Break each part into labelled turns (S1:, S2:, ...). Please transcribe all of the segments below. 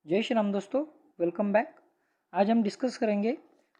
S1: जय श्री राम दोस्तों, welcome back. आज हम डिस्कस करेंगे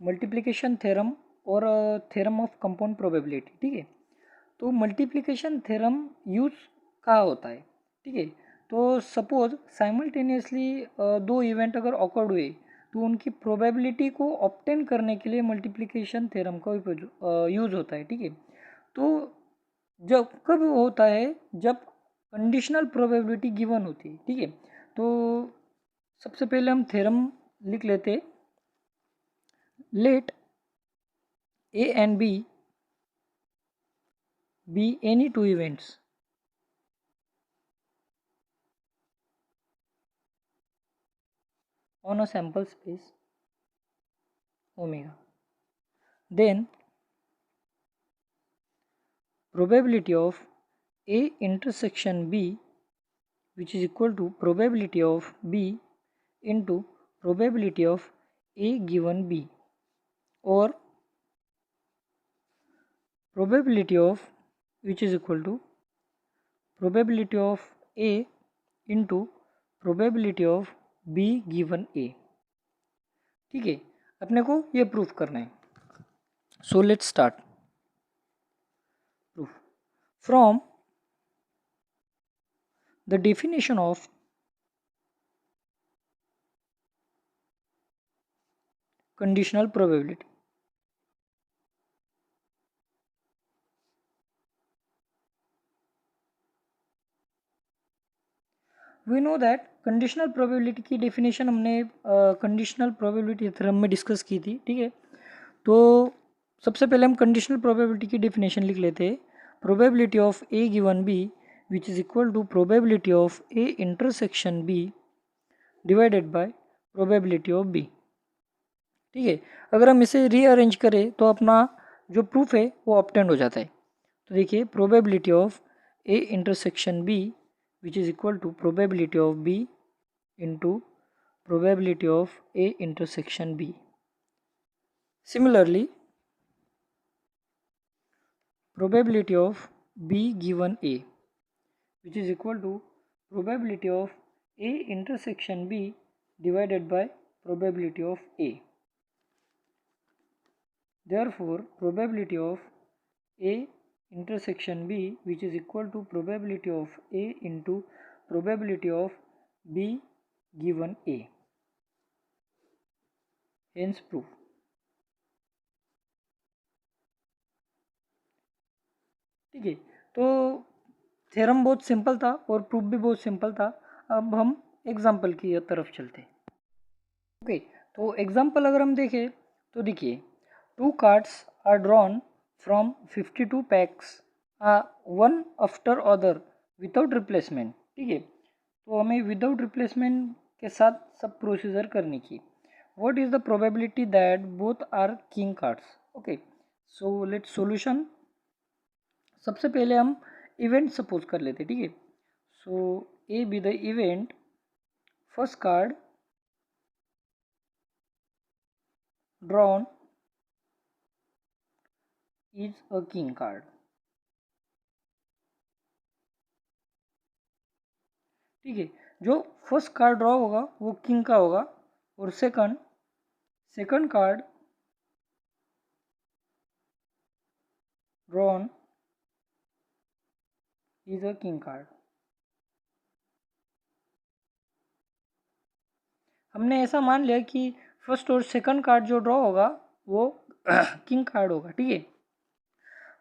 S1: मल्टीप्लिकेशन थ्योरम और थ्योरम ऑफ कंपाउंड प्रोबेबिलिटी। ठीक है, तो मल्टीप्लिकेशन थ्योरम यूज कहाँ होता है? ठीक है, तो सपोज साइमल्टेनियसली दो इवेंट अगर ऑकर्ड हुए तो उनकी प्रोबेबिलिटी को ऑब्टेन करने के लिए मल्टीप्लिकेशन थ्योरम का यूज होता है। ठीक है, तो जब कब होता है? जब कंडीशनल प्रोबेबिलिटी गिवन होती है। ठीक है, तो सबसे पहले हम थ्योरम लिख लेते। Let A and B be any two events on a sample space omega, then probability of a intersection b, which is equal to probability of b into probability of a given b, or probability of which is equal to probability of a into probability of b given a। ठीक है, अपने को ये proof करना है। So let's start proof from the definition of conditional probability। We know that conditional probability की definition हमने conditional probability theorem में डिस्कस की थी। ठीक है, तो सबसे पहले हम कंडीशनल प्रोबेबिलिटी की डेफिनेशन लिख लेते हैं। Probability of A given B which is equal to probability of A intersection B divided by probability of B. ठीक है, अगर हम इसे रीअरेंज करें तो अपना जो प्रूफ है वो ऑब्टेंड हो जाता है। तो देखिए, probability of A intersection B which is equal to probability of B into probability of A intersection B. Similarly, probability of B given A which is equal to probability of A intersection B divided by probability of A. Therefore, probability of A intersection B which is equal to probability of A into probability of B given A. Hence proof। ठीक है, तो theorem बहुत simple था और proof भी बहुत simple था। अब हम एग्जाम्पल की तरफ चलते हैं। ओके, तो एग्जाम्पल अगर हम देखें तो देखिए, two cards are drawn from 52 packs one after other without replacement. ठीक है, तो हमें विदाउट रिप्लेसमेंट के साथ सब प्रोसीजर करने की। What is the probability that both are king cards? Okay, so let's solution. सबसे पहले हम इवेंट सपोज कर लेते। ठीक है, so A B the event, first card drawn is a king card. ठीक है, जो फर्स्ट कार्ड ड्रॉ होगा वो किंग का होगा, और second card drawn is a king card. हमने ऐसा मान लिया कि फर्स्ट और सेकंड कार्ड जो ड्रॉ होगा वो किंग कार्ड होगा। ठीक है,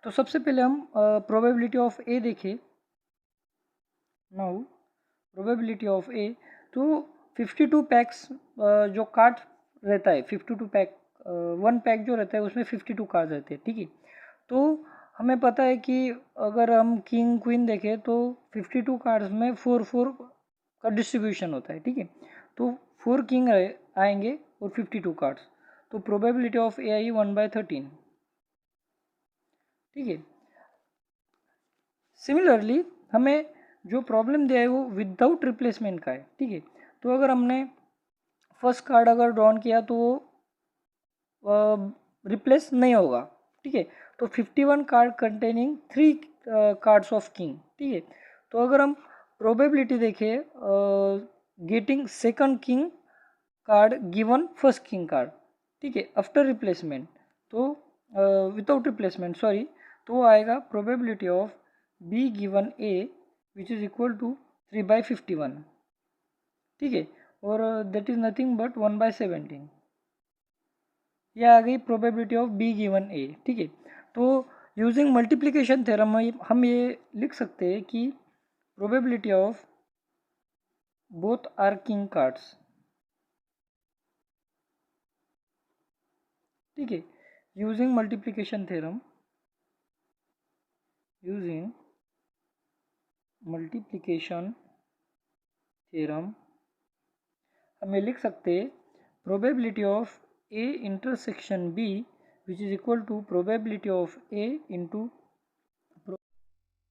S1: तो सबसे पहले हम प्रोबेबिलिटी ऑफ ए देखें। नाउ प्रोबेबिलिटी ऑफ ए, तो 52 पैक्स जो कार्ड रहता है, 52 पैक, वन पैक जो रहता है उसमें 52 कार्ड रहते हैं। ठीक है, तो हमें पता है कि अगर हम किंग क्वीन देखें तो 52 कार्ड्स में 4 का डिस्ट्रीब्यूशन होता है। ठीक है, तो 4 किंग आएंगे और 52 कार्ड्स, तो प्रोबेबिलिटी ऑफ ए आई 1/13। ठीक है, सिमिलरली हमें जो प्रॉब्लम दिया है वो विदाउट रिप्लेसमेंट का है। ठीक है, तो अगर हमने फर्स्ट कार्ड अगर ड्रॉन किया तो वो रिप्लेस नहीं होगा। ठीक है, तो 51 card containing 3 cards of king. ठीक है, तो अगर हम प्रोबेबिलिटी देखें getting second king card given first king card, ठीक है, आफ्टर रिप्लेसमेंट, तो विदाउट रिप्लेसमेंट सॉरी, तो आएगा probability of B given A which is equal to 3/51, ठीक है, और दैट इज नथिंग बट 1/17, यह आ गई probability of B given A, ठीक है। तो यूजिंग मल्टीप्लिकेशन थ्योरम हम ये लिख सकते हैं कि probability of both are king cards, ठीक है, using multiplication theorem, using multiplication theorem हमें लिख सकते हैं probability of A intersection B which is equal to probability of A into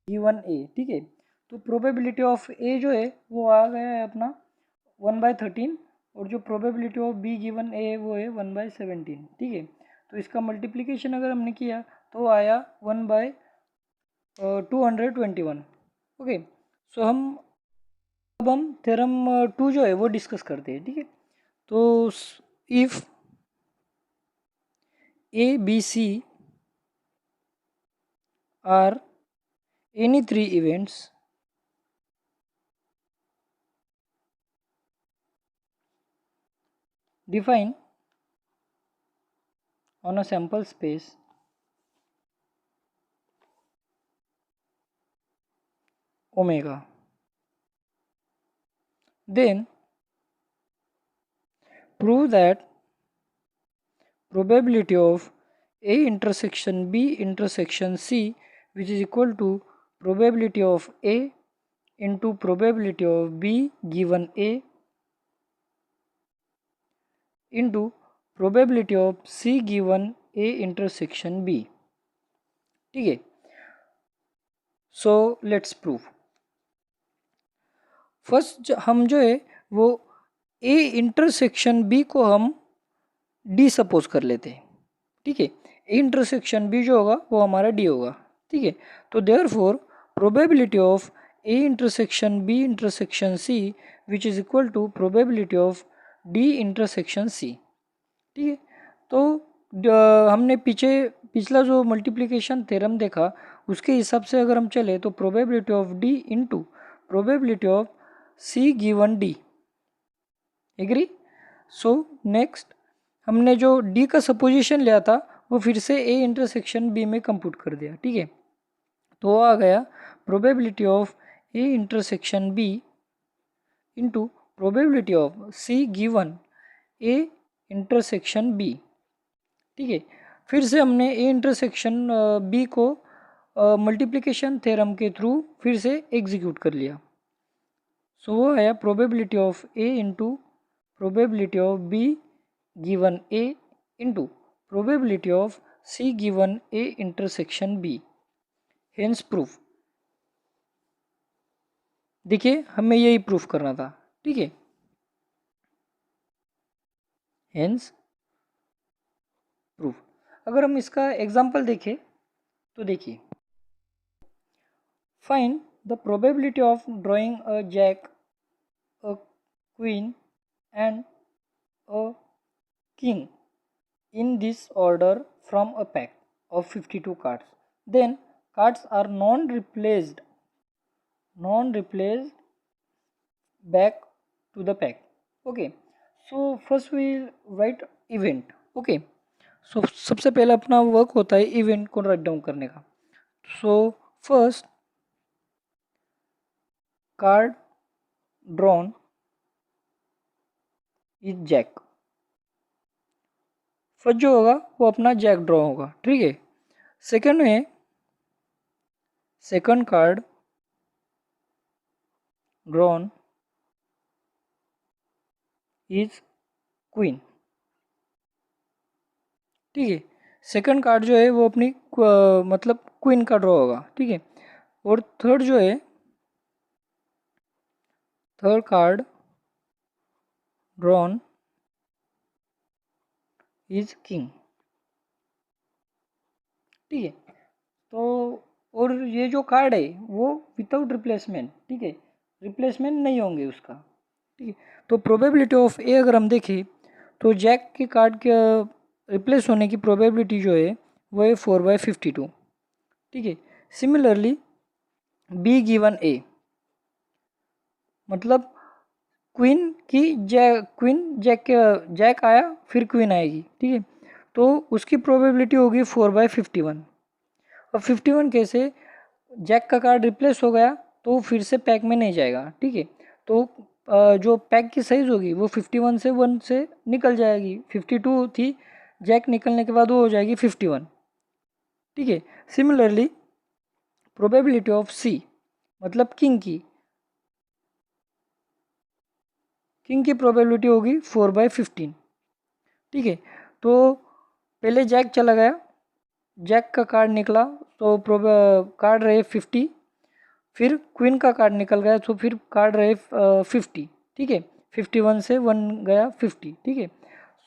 S1: given A, ठीक है। तो प्रोबेबिलिटी ऑफ ए जो है वो आ गया है अपना 1/13, और जो प्रोबेबिलिटी ऑफ बी गिवन ए है वो है 1/17, ठीक है। तो इसका मल्टीप्लिकेशन अगर हमने किया तो आया 1/221, ओके। सो अब हम थ्योरम 2 जो है वो डिस्कस करते हैं, ठीक है। तो if A B C are any three events defined on a sample space omega, then prove that probability of A intersection B intersection C which is equal to probability of A into probability of B given A into probability of C given A intersection B, ठीक है। So let's prove. First हम जो है वो ए intersection B को हम D suppose कर लेते हैं, ठीक है। ए इंटरसेक्शन बी जो होगा वो हमारा डी होगा, ठीक है। तो therefore probability of A intersection B intersection C which is equal to probability of D intersection C, ठीक है। तो हमने पिछला जो मल्टीप्लिकेशन थ्योरम देखा उसके हिसाब से अगर हम चले तो probability of D into probability of C given D, agree. So next हमने जो डी का सपोजिशन लिया था वो फिर से ए इंटरसेक्शन बी में कंप्यूट कर दिया, ठीक है। तो आ गया probability of A intersection B into probability of C given A intersection B, ठीक है। फिर से हमने ए इंटरसेक्शन बी को मल्टीप्लिकेशन थ्योरम के थ्रू फिर से एग्जीक्यूट कर लिया। सो वो आया probability of A into probability of B given A into probability of C given A intersection B, hence proof. देखिए हमें यही प्रूफ करना था, ठीक है, हेंस प्रूफ। अगर हम इसका एग्जांपल देखें तो देखिए, find the probability of drawing a jack, a queen and a king in this order from a pack of 52 cards. Then cards are non-replaced back to the pack. Okay. So first we write event. Okay. So सबसे पहले अपना work होता है event को right down करने का। So first card drawn is jack, first जो होगा वो अपना जैक ड्रॉ होगा, ठीक है। सेकंड में second card drawn is queen, ठीक है। सेकंड कार्ड जो है वो अपनी मतलब क्वीन का ड्रॉ होगा, ठीक है। और थर्ड जो है third card drawn is king, ठीक है। तो और ये जो कार्ड है वो विदाउट रिप्लेसमेंट, ठीक है, रिप्लेसमेंट नहीं होंगे उसका, ठीक है। तो प्रोबेबिलिटी ऑफ ए अगर हम देखें तो जैक के कार्ड के रिप्लेस होने की प्रोबेबिलिटी जो है वो है 4/52। ठीक है। सिमिलरली बी गिवन ए, मतलब क्वीन की जैक आया फिर क्वीन आएगी। ठीक है। तो उसकी प्रोबेबिलिटी होगी 4/51। और 51 कैसे, जैक का कार्ड रिप्लेस हो गया तो फिर से पैक में नहीं जाएगा। ठीक है। तो जो पैक की साइज होगी वो 51 से 1 से निकल जाएगी। 52 थी, जैक निकलने के बाद वो हो जाएगी 51। ठीक है। सिमिलरली प्रोबेबिलिटी ऑफ सी, मतलब किंग की प्रोबेबिलिटी होगी 4/15। ठीक है। तो पहले जैक चला गया, जैक का कार्ड निकला तो कार्ड रहे 50, फिर क्वीन का कार्ड निकल गया तो फिर कार्ड रहे 50। ठीक है। 51 से 1 गया 50। ठीक है।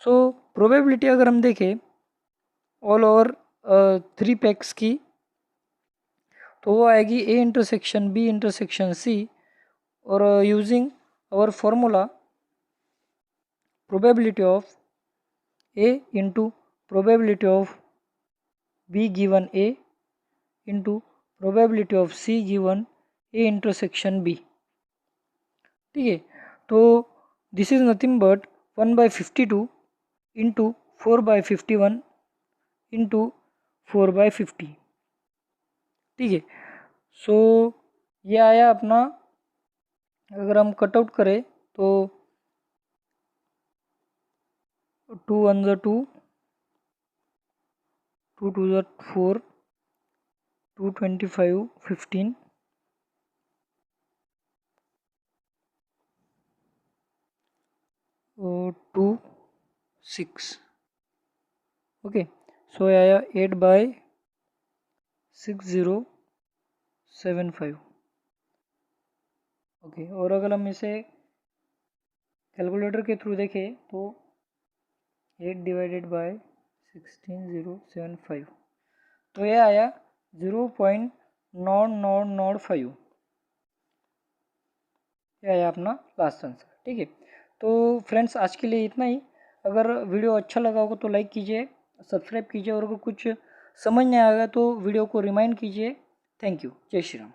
S1: सो प्रोबेबिलिटी अगर हम देखें ऑल ओवर 3 पैक्स की, तो वो आएगी A intersection B intersection C, और using our formula probability of A into probability of B given A into probability of C given A intersection B. ठीक है। तो this is nothing but 1/52 into 4/51 into 4/50। ठीक है। सो ये आया अपना, अगर हम कटआउट करें तो 2 1 2, 2 2 4, 225 15, 2 6। ओके। सो ये आया 8/6075। ओके। और अगर हम इसे कैलकुलेटर के थ्रू देखें तो 8/16075, तो ये आया 0.9905। ये आया अपना लास्ट आंसर। ठीक है। तो फ्रेंड्स आज के लिए इतना ही। अगर वीडियो अच्छा लगा होगा तो लाइक कीजिए, सब्सक्राइब कीजिए, और अगर कुछ समझ नहीं आएगा तो वीडियो को रिमाइंड कीजिए। Thank you. जय श्री राम।